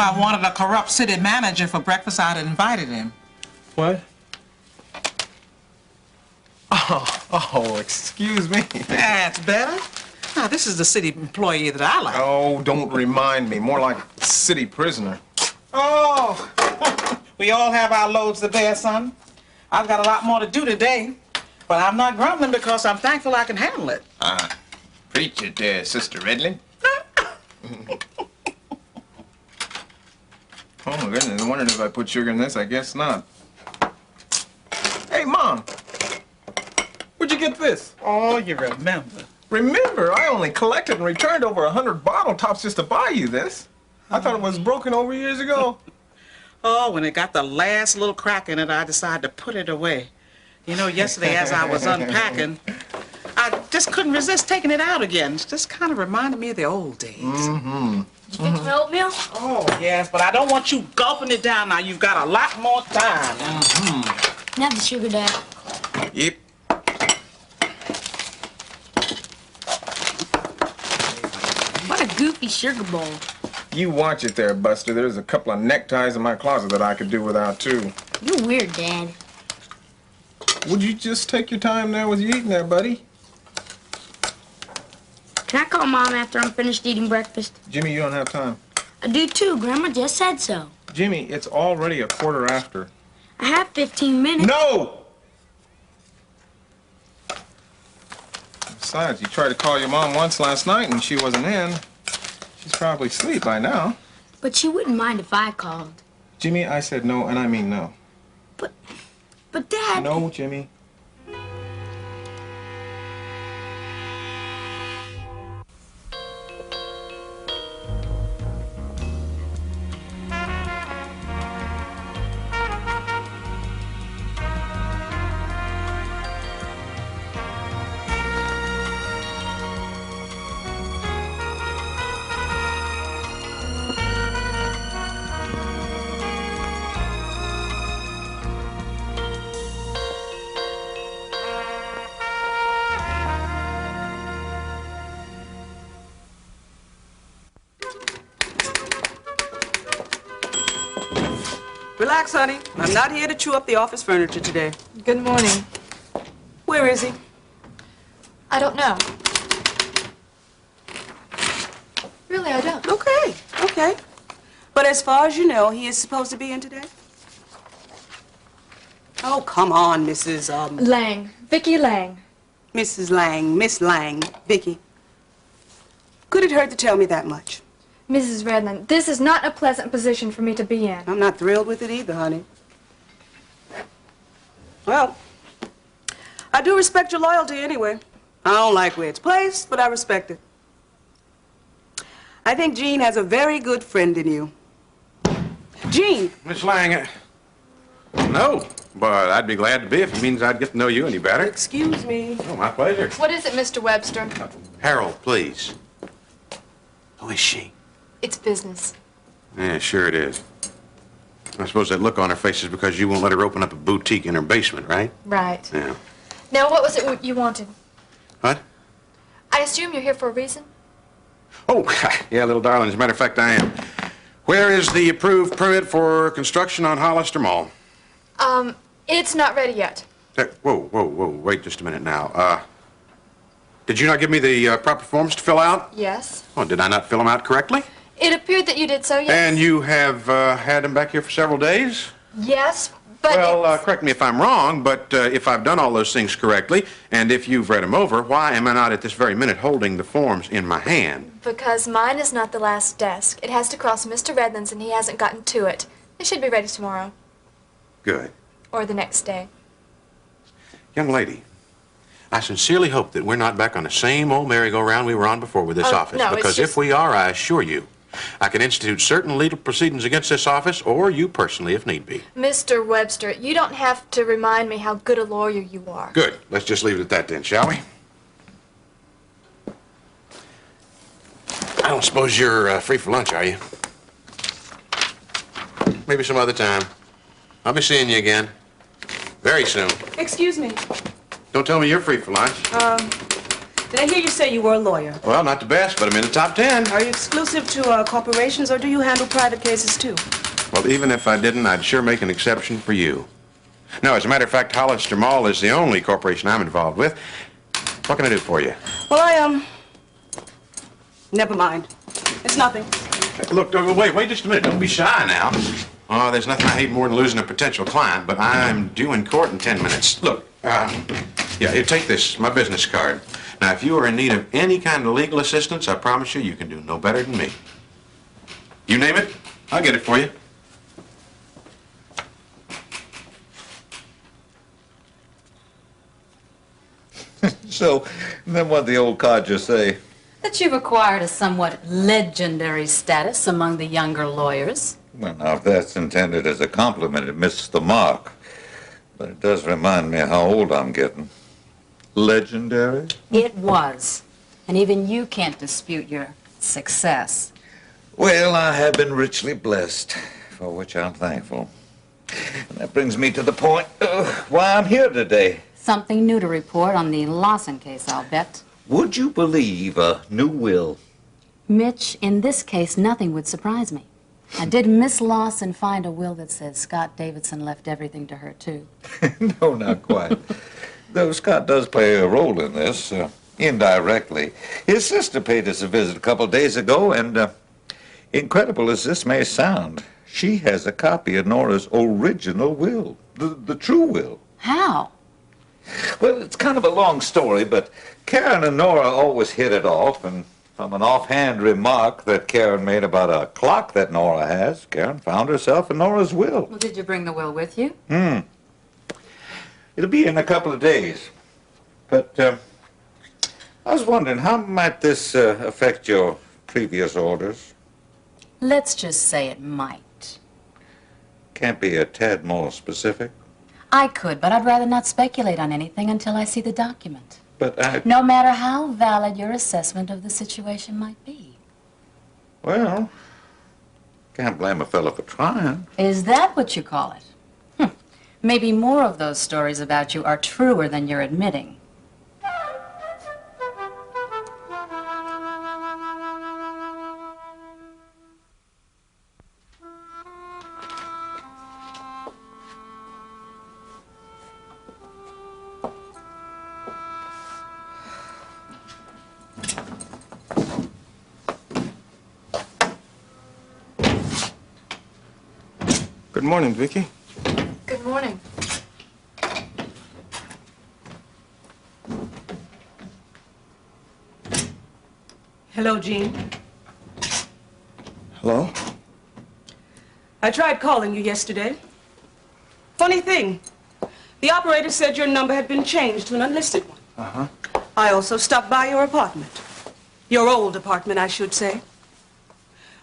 I wanted a corrupt city manager for breakfast, I'd invited him. What? Oh, excuse me. That's better. Now, this is the city employee that I like. Oh, don't remind me. More like city prisoner. Oh, we all have our loads to bear, son. I've got a lot more to do today, but I'm not grumbling because I'm thankful I can handle it. Preach it there, Sister Redlin. Oh, my goodness. I wondered if I put sugar in this. I guess not. Hey, Mom. Where'd you get this? Oh, you remember. Remember, I only collected and returned over 100 bottle tops just to buy you this. I thought it was broken over years ago. Oh, when it got the last little crack in it, I decided to put it away. You know, yesterday as I was unpacking, I just couldn't resist taking it out again. It just kind of reminded me of the old days. Did you fix my oatmeal? Oh, yes, but I don't want you gulping it down now. You've got a lot more time. Have the sugar, Dad. Yep. What a goofy sugar bowl. You watch it there, Buster. There's a couple of neckties in my closet that I could do without, too. You're weird, Dad. Would you just take your time there with you eating there, buddy? Can I call Mom after I'm finished eating breakfast? Jimmy, you don't have time. I do too. Grandma just said so. Jimmy, it's already a quarter after. I have 15 minutes. No! Besides, you tried to call your mom once last night and she wasn't in. She's probably asleep by now. But she wouldn't mind if I called. Jimmy, I said no, and I mean no. But Dad... No, Jimmy. Relax, honey. I'm not here to chew up the office furniture today. Good morning. Where is he? I don't know. Really, I don't. Okay, okay. But as far as you know, he is supposed to be in today? Oh, come on, Mrs. Lang. Vicki Lang. Mrs. Lang, Miss Lang, Vicki. Could it hurt to tell me that much? Mrs. Redland, this is not a pleasant position for me to be in. I'm not thrilled with it either, honey. Well, I do respect your loyalty anyway. I don't like where it's placed, but I respect it. I think Jean has a very good friend in you. Jean! Miss Lang, no, but I'd be glad to be if it means I'd get to know you any better. Excuse me. Oh, my pleasure. What is it, Mr. Webster? Harold, please. Who is she? It's business. Yeah, sure it is. I suppose that look on her face is because you won't let her open up a boutique in her basement, right? Right. Yeah. Now, what was it you wanted? What? I assume you're here for a reason? Oh, yeah, little darling. As a matter of fact, I am. Where is the approved permit for construction on Hollister Mall? It's not ready yet. Whoa, wait just a minute now. Did you not give me the proper forms to fill out? Yes. Oh, did I not fill them out correctly? It appeared that you did so, yes. And you have had them back here for several days? Yes, but Well, correct me if I'm wrong, but if I've done all those things correctly, and if you've read them over, why am I not at this very minute holding the forms in my hand? Because mine is not the last desk. It has to cross Mr. Redland's, and he hasn't gotten to it. It should be ready tomorrow. Good. Or the next day. Young lady, I sincerely hope that we're not back on the same old merry-go-round we were on before with this office. No, because if we are, I assure you, I can institute certain legal proceedings against this office, or you personally, if need be. Mr. Webster, you don't have to remind me how good a lawyer you are. Good. Let's just leave it at that then, shall we? I don't suppose you're free for lunch, are you? Maybe some other time. I'll be seeing you again. Very soon. Excuse me. Don't tell me you're free for lunch. Did I hear you say you were a lawyer? Well, not the best, but I'm in the top 10. Are you exclusive to corporations, or do you handle private cases too? Well, even if I didn't, I'd sure make an exception for you. No, as a matter of fact, Hollister Mall is the only corporation I'm involved with. What can I do for you? Well, never mind. It's nothing. Look, wait just a minute. Don't be shy now. Oh, there's nothing I hate more than losing a potential client, but I'm due in court in 10 minutes. Look, yeah, here, take this, my business card. Now, if you are in need of any kind of legal assistance, I promise you, you can do no better than me. You name it, I'll get it for you. So, then what'd the old codger say? That you've acquired a somewhat legendary status among the younger lawyers. Well, now, if that's intended as a compliment, it missed the mark. But it does remind me how old I'm getting. Legendary? It was. And even you can't dispute your success. Well, I have been richly blessed, for which I'm thankful. And that brings me to the point why I'm here today. Something new to report on the Lawson case, I'll bet. Would you believe a new will? Mitch, in this case, nothing would surprise me. Now, did Miss Lawson find a will that says Scott Davidson left everything to her, too? No, not quite. Though Scott does play a role in this, indirectly. His sister paid us a visit a couple of days ago, and incredible as this may sound, she has a copy of Nora's original will, the true will. How? Well, it's kind of a long story, but Karen and Nora always hit it off, and from an offhand remark that Karen made about a clock that Nora has, Karen found herself in Nora's will. Well, did you bring the will with you? It'll be in a couple of days. But I was wondering, how might this affect your previous orders? Let's just say it might. Can't be a tad more specific. I could, but I'd rather not speculate on anything until I see the document. But No matter how valid your assessment of the situation might be. well, can't blame a fellow for trying. Is that what you call it? Maybe more of those stories about you are truer than you're admitting. Good morning, Vicky. Good morning. Hello, Jean. Hello? I tried calling you yesterday. Funny thing, the operator said your number had been changed to an unlisted one. Uh-huh. I also stopped by your apartment. Your old apartment, I should say.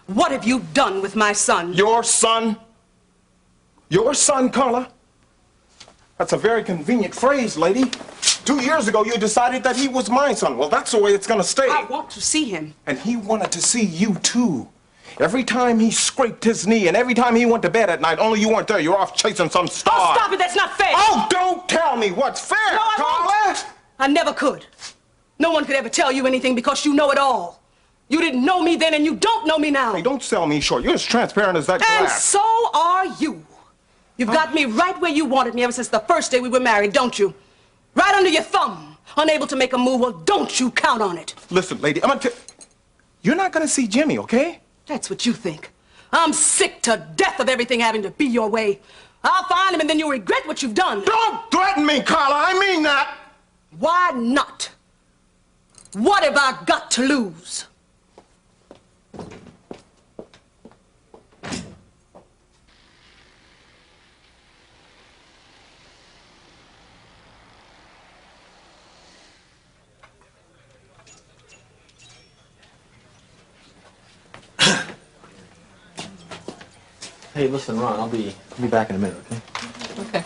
What have you done with my son? Your son? Your son, Carla? That's a very convenient phrase, lady. 2 years ago, you decided that he was my son. Well, that's the way it's gonna stay. I want to see him. And he wanted to see you, too. Every time he scraped his knee and every time he went to bed at night, only you weren't there. You're off chasing some star. Oh, stop it. That's not fair. Oh, don't tell me what's fair, No, I Carla. won't. I never could. No one could ever tell you anything because you know it all. You didn't know me then and you don't know me now. Hey, don't sell me short. You're as transparent as that And glass. so are you. You've got me right where you wanted me ever since the first day we were married, don't you? Right under your thumb. Unable to make a move. Well, don't you count on it. Listen, lady, I'm gonna tell... You're not gonna see Jimmy, okay? That's what you think. I'm sick to death of everything having to be your way. I'll find him and then you'll regret what you've done. Don't threaten me, Carla. I mean that. Why not? What have I got to lose? Hey, listen, Ron, I'll be back in a minute, okay? Okay.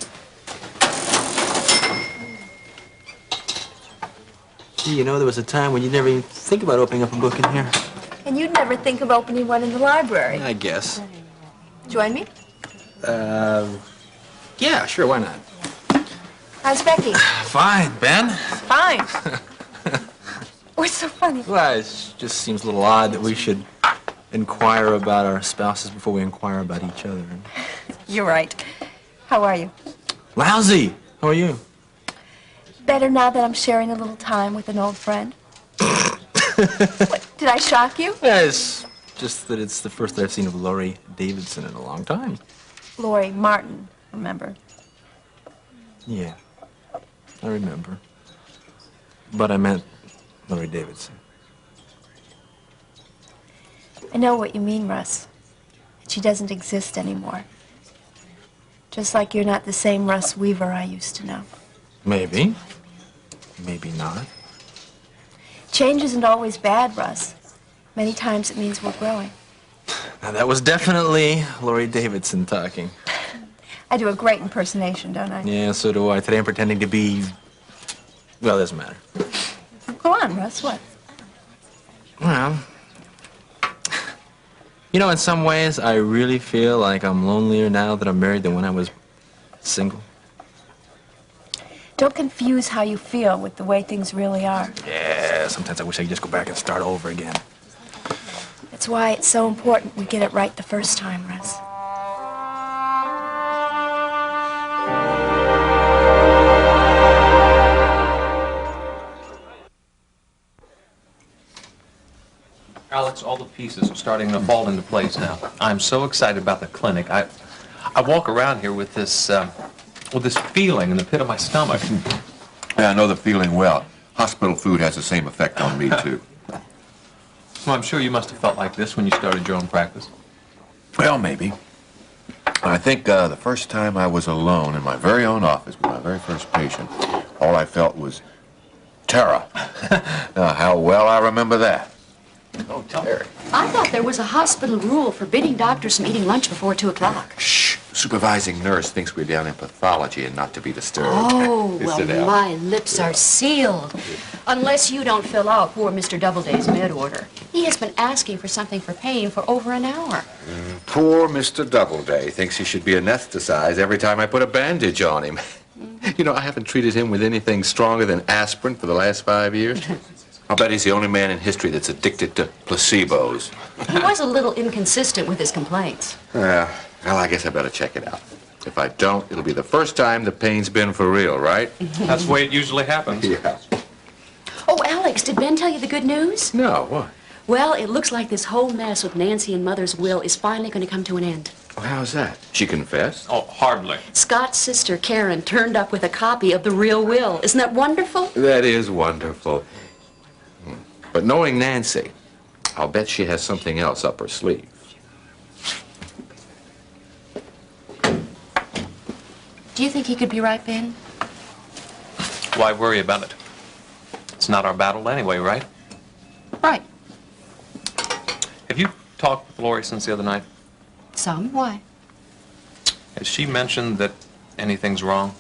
Gee, you know, there was a time when you'd never even think about opening up a book in here. And you'd never think of opening one in the library. I guess. Join me? Yeah, sure, why not? How's Becky? Fine, Ben. Fine. What's so funny? Well, it just seems a little odd that we should inquire about our spouses before we inquire about each other. You're right. How are you? Lousy! How are you? Better now that I'm sharing a little time with an old friend. What, did I shock you? Yeah, it's just that it's the first that I've seen of Laurie Davidson in a long time. Laurie Martin, remember? Yeah, I remember. But I meant Laurie Davidson. I know what you mean, Russ. She doesn't exist anymore. Just like you're not the same Russ Weaver I used to know. Maybe. Maybe not. Change isn't always bad, Russ. Many times it means we're growing. Now, that was definitely Laurie Davidson talking. I do a great impersonation, don't I? Yeah, so do I. Today I'm pretending to be... Well, it doesn't matter. Go on, Russ, what? Well... You know, in some ways, I really feel like I'm lonelier now that I'm married than when I was single. Don't confuse how you feel with the way things really are. Yeah, sometimes I wish I could just go back and start over again. That's why it's so important we get it right the first time, Russ. Alex, all the pieces are starting to fall into place now. I'm so excited about the clinic. I walk around here with this feeling in the pit of my stomach. Yeah, I know the feeling well. Hospital food has the same effect on me, too. Well, I'm sure you must have felt like this when you started your own practice. Well, maybe. I think the first time I was alone in my very own office with my very first patient, all I felt was terror. Now, how well I remember that. Oh, tell me. I thought there was a hospital rule forbidding doctors from eating lunch before 2 o'clock. Shh. Supervising nurse thinks we're down in pathology and not to be disturbed. Oh, Sit well, down. my lips are sealed. Unless you don't fill out poor Mr. Doubleday's med order. He has been asking for something for pain for over an hour. Poor Mr. Doubleday thinks he should be anesthetized every time I put a bandage on him. You know, I haven't treated him with anything stronger than aspirin for the last 5 years. I'll bet he's the only man in history that's addicted to placebos. He was a little inconsistent with his complaints. Well, I guess I better check it out. If I don't, it'll be the first time the pain's been for real, right? That's the way it usually happens. Yeah. Oh, Alex, did Ben tell you the good news? No, what? Well, it looks like this whole mess with Nancy and Mother's will is finally going to come to an end. Well, how's that? She confessed? Oh, hardly. Scott's sister, Karen, turned up with a copy of the real will. Isn't that wonderful? That is wonderful. But knowing Nancy, I'll bet she has something else up her sleeve. Do you think he could be right, Ben? Why worry about it? It's not our battle anyway, right? Right. Have you talked with Laurie since the other night? Some. Why? Has she mentioned that anything's wrong?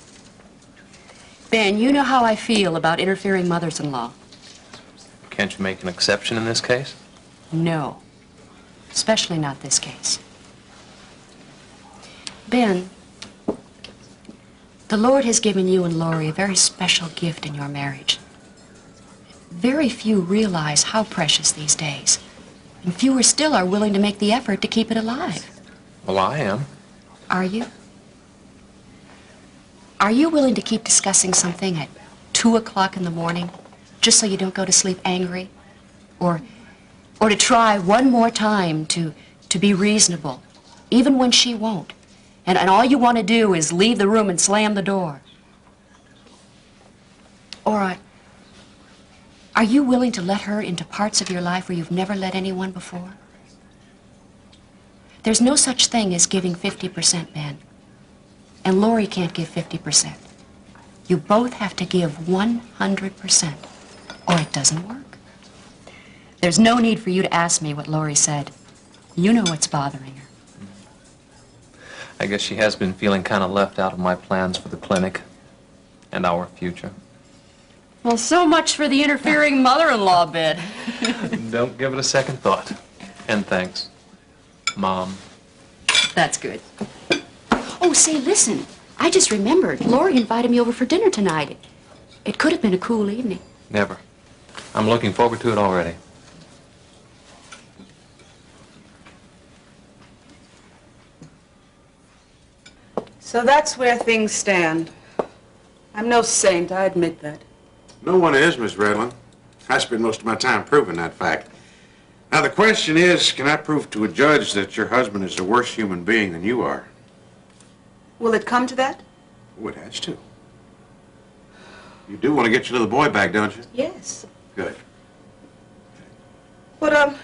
Ben, you know how I feel about interfering mothers-in-law. Can't you make an exception in this case? No. Especially not this case. Ben, the Lord has given you and Laurie a very special gift in your marriage. Very few realize how precious these days, and fewer still are willing to make the effort to keep it alive. Well, I am. Are you? Are you willing to keep discussing something at 2 o'clock in the morning, just so you don't go to sleep angry? Or to try one more time to be reasonable, even when she won't? And all you want to do is leave the room and slam the door. Or are you willing to let her into parts of your life where you've never let anyone before? There's no such thing as giving 50%, Ben. And Laurie can't give 50%. You both have to give 100%, or it doesn't work. There's no need for you to ask me what Laurie said. You know what's bothering her. I guess she has been feeling kind of left out of my plans for the clinic and our future. Well, so much for the interfering mother-in-law bid. Don't give it a second thought. And thanks, Mom. That's good. Oh, say, listen. I just remembered. Laurie invited me over for dinner tonight. It could have been a cool evening. Never. I'm looking forward to it already. So that's where things stand. I'm no saint, I admit that. No one is, Miss Redland. I spend most of my time proving that fact. Now, the question is, can I prove to a judge that your husband is a worse human being than you are? Will it come to that? Oh, it has to. You do want to get your little boy back, don't you? Yes. Good. But,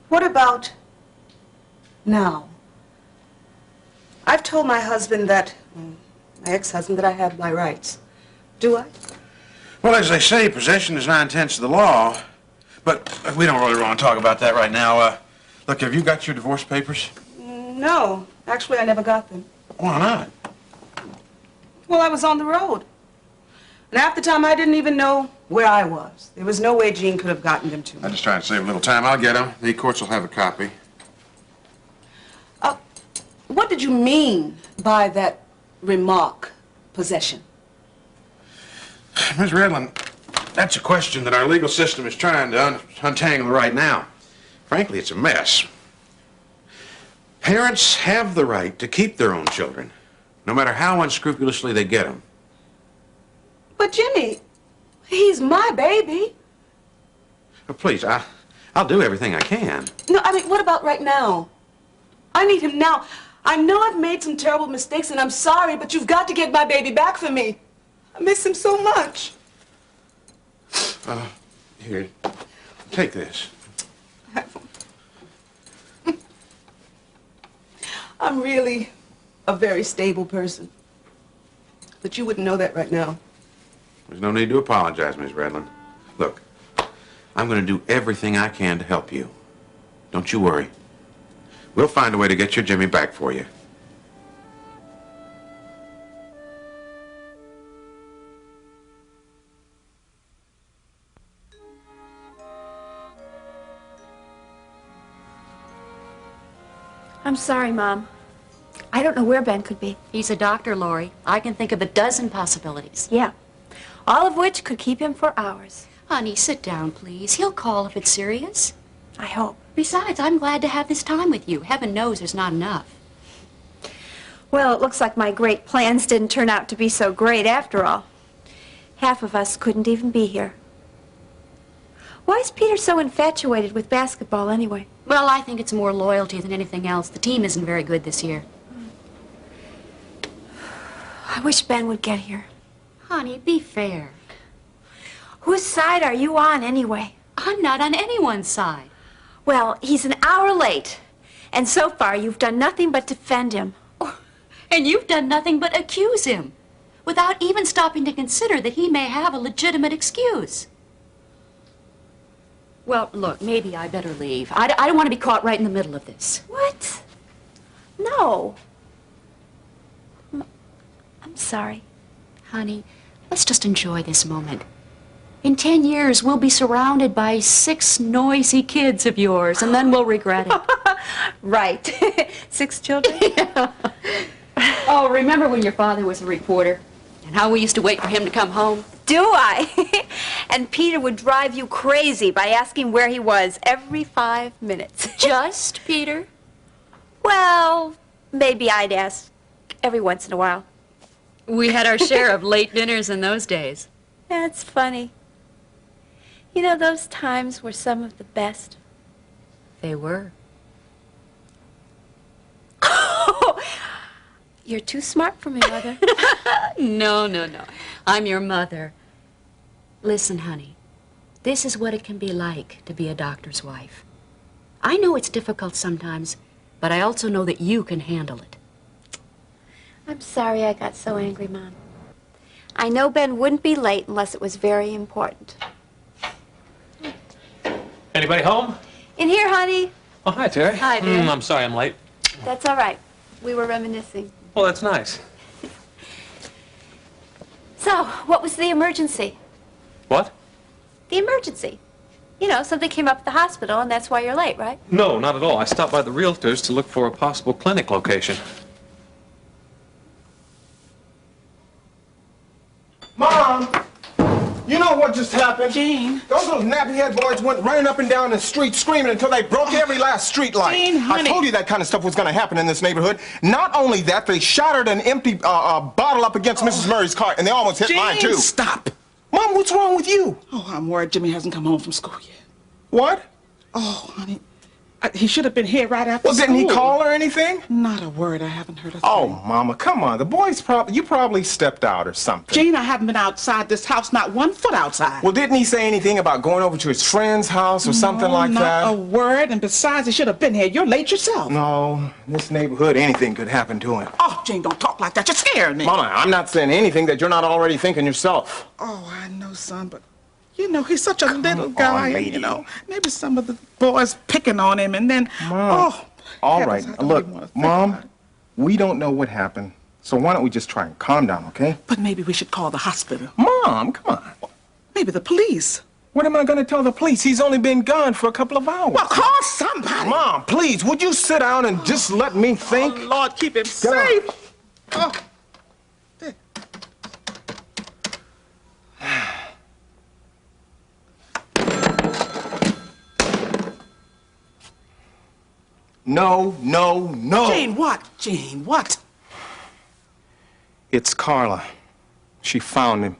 what about now? I've told my husband that, my ex-husband, that I have my rights. Do I? Well, as they say, possession is 9/10 of the law. But we don't really want to talk about that right now. Look, have you got your divorce papers? No. Actually, I never got them. Why not? Well, I was on the road. And half the time, I didn't even know where I was. There was no way Jean could have gotten them to me. I'm just trying to save a little time. I'll get them. The courts will have a copy. What did you mean by that remark, possession? Ms. Redland, that's a question that our legal system is trying to untangle right now. Frankly, it's a mess. Parents have the right to keep their own children, no matter how unscrupulously they get them. But Jimmy, he's my baby. But please, I'll do everything I can. No, I mean, what about right now? I need him now. I know I've made some terrible mistakes and I'm sorry, but you've got to get my baby back for me. I miss him so much. Here, take this. I'm really a very stable person. But you wouldn't know that right now. There's no need to apologize, Ms. Redland. Look, I'm going to do everything I can to help you. Don't you worry. We'll find a way to get your Jimmy back for you. I'm sorry, Mom. I don't know where Ben could be. He's a doctor, Lori. I can think of a dozen possibilities. Yeah. All of which could keep him for hours. Honey, sit down, please. He'll call if it's serious. I hope. Besides, I'm glad to have this time with you. Heaven knows there's not enough. Well, it looks like my great plans didn't turn out to be so great after all. Half of us couldn't even be here. Why is Peter so infatuated with basketball anyway? Well, I think it's more loyalty than anything else. The team isn't very good this year. I wish Ben would get here. Honey, be fair. Whose side are you on anyway? I'm not on anyone's side. Well, he's an hour late. And so far, you've done nothing but defend him. And you've done nothing but accuse him, without even stopping to consider that he may have a legitimate excuse. Well, look, maybe I better leave. I don't want to be caught right in the middle of this. What? No. I'm sorry. Honey, let's just enjoy this moment. In 10 years, we'll be surrounded by 6 noisy kids of yours, and then we'll regret it. Right. 6 children? Yeah. Oh, remember when your father was a reporter? And how we used to wait for him to come home? Do I? And Peter would drive you crazy by asking where he was every 5 minutes. Just Peter? Well, maybe I'd ask every once in a while. We had our share of late dinners in those days. That's funny. You know, those times were some of the best. They were. You're too smart for me, Mother. No. I'm your mother. Listen, honey. This is what it can be like to be a doctor's wife. I know it's difficult sometimes, but I also know that you can handle it. I'm sorry I got so angry, Mom. I know Ben wouldn't be late unless it was very important. Anybody home? In here, honey. Oh, hi, Terry. Hi, dear. I'm sorry I'm late. That's all right. We were reminiscing. Well, that's nice. So, what was the emergency? What? The emergency. You know, something came up at the hospital, and that's why you're late, right? No, not at all. I stopped by the realtors to look for a possible clinic location. Mom! You know what just happened? Gene. Those little nappy-head boys went running up and down the street screaming until they broke every last street light. Gene, honey. I told you that kind of stuff was going to happen in this neighborhood. Not only that, they shattered an empty bottle up against Mrs. Murray's car, and they almost hit mine, too. Gene, stop. Mom, what's wrong with you? Oh, I'm worried Jimmy hasn't come home from school yet. What? Oh, honey. He should have been here right after Well, school. didn't he call or anything? Not a word. I haven't heard a thing. Oh, Mama, come on. The boys you probably stepped out or something. Gene, I haven't been outside this house, not 1 foot outside. Well, didn't he say anything about going over to his friend's house or something like that? Not a word, and besides, he should have been here. You're late yourself. No, in this neighborhood, anything could happen to him. Oh, Gene, don't talk like that. You're scaring me. Mama, I'm not saying anything that you're not already thinking yourself. Oh, I know, son, but you know, he's such a little guy. on, And, you lady. know, maybe some of the boys picking on him, and then, Mom. oh. All heavens, right, I don't look, even wanna think Mom, about it. we don't know what happened, so why don't we just try and calm down, okay? But maybe we should call the hospital. Mom, come on. Maybe the police. What am I going to tell the police? He's only been gone for a couple of hours. Well, call somebody. Mom, please, would you sit down and just let me think? Oh, Lord, keep him on. safe. Oh. There. No, no, no. Jane, what? Jane, what? It's Carla. She found him.